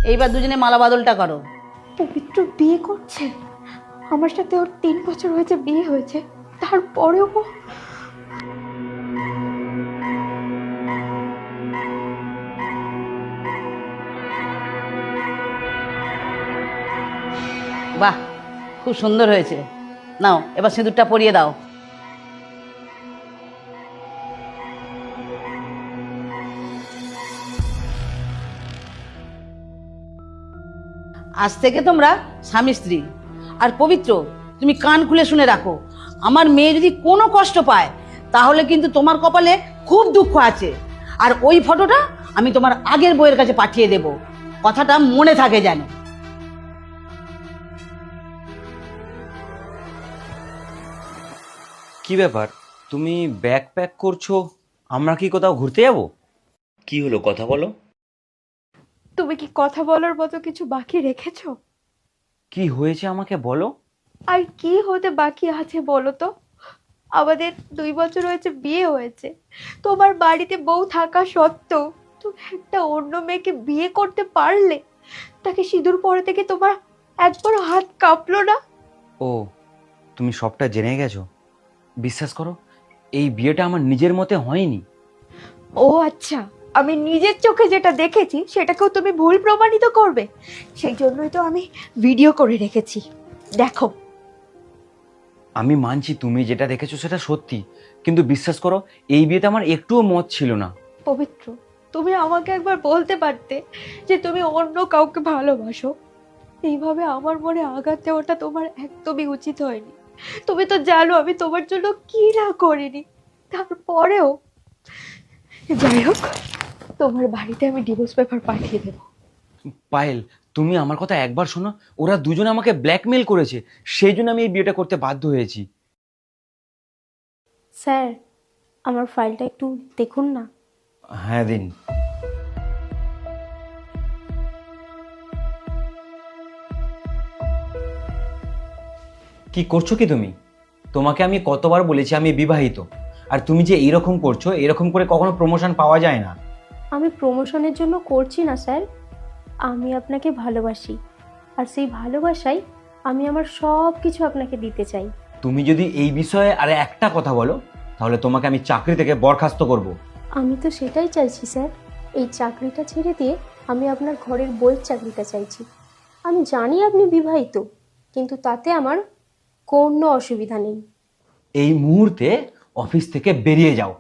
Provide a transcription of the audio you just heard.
এইবার দুজনে মালা বদলটা করো। পবিত্র বিয়ে করছে? আমার সাথে ওর 3 বছর হয়েছে বিয়ে হয়েছে, তারপরেও ও বাহ, খুব সুন্দর হয়েছে। নাও এবার সিঁদুরটা পরিয়ে দাও। আজ থেকে তোমরা স্বামী স্ত্রী। আর পবিত্র, তুমি কান খুলে শুনে রাখো, আমার মেয়ে যদি কোনো কষ্ট পায় তাহলে কিন্তু তোমার কপালে খুব দুঃখ আছে। আর ওই ফটোটা আমি তোমার আগের বউয়ের কাছে পাঠিয়ে দেব, কথাটা মনে থাকে যেন। কি ব্যাপার, তুমি ব্যাগ প্যাক করছো? আমরা কি কোথাও ঘুরতে যাব? কি হলো, কথা বলো। তুমি কি কথা বলার মতো কিছু বাকি রেখেছো? কি হয়েছে আমাকে বলো। আর কি হতে বাকি আছে বলো তো? আমাদের 2 বছর হয়েছে বিয়ে হয়েছে, তোমার বাড়িতে বউ থাকা সত্ত্বেও তুমি একটা অন্য মেয়েকে বিয়ে করতে পারলে? তাকে সিঁদুর পরে থেকে তোমার একবারও হাত কাঁপলো না? ও, তুমি সবটা জেনে গেছো। বিশ্বাস করো, এই বিয়েটা আমার নিজের মতে হয়নি। ও আচ্ছা, আমি নিজের চোখে যেটা দেখেছি সেটাকেও তুমি ভুল প্রমাণিত করবে? সেই জন্যই তো আমি ভিডিও করে রেখেছি, দেখো। আমি মানছি তুমি যেটা দেখেছো সেটা সত্যি, কিন্তু বিশ্বাস করো, এই বিয়েতে আমার একটুও মত ছিল না। পবিত্র, তুমি আমাকে একবার বলতে পারতে যে তুমি অন্য কাউকে ভালোবাসো? এইভাবে আমার মনে আঘাত দেওয়াটা তোমার একদমই উচিত হয়নি। তুমি তো জানো আমি তোমার জন্য কি না করিনি। তারপরেও যাই হোক, তোমার বাড়িতে আমি ডিভোর্স পেপার পাঠিয়ে দেবো। পায়েল, তুমি আমার কথা একবার শোনো। ওরা দুজনে আমাকে ব্ল্যাকমেল করেছে, সেই জন্য আমি এই বিয়েটা করতে বাধ্য হয়েছি। স্যার, আমার ফাইলটা একটু দেখুন না। হ্যাঁ, দিন। কি করছো কি তুমি? তোমাকে আমি কতবার বলেছি আমি বিবাহিত, আর তুমি যে এইরকম করছো, এরকম করে কখনো প্রমোশন পাওয়া যায় না। আমি প্রমোশনের জন্য করছি না স্যার, আমি আপনাকে ভালোবাসি, আর সেই ভালোবাসায় আমি আমার সব কিছু আপনাকে দিতে চাই। তুমি যদি এই বিষয়ে আর একটা কথা বলো, তাহলে তোমাকে আমি চাকরি থেকে বরখাস্ত করব। আমি তো সেটাই চাইছি স্যার, এই চাকরিটা ছেড়ে দিয়ে আমি আপনার ঘরের বইয়ের চাকরিটা চাইছি। আমি জানি আপনি বিবাহিত, কিন্তু তাতে আমার কোনো অসুবিধা নেই। এই মুহূর্তে অফিস থেকে বেরিয়ে যাও।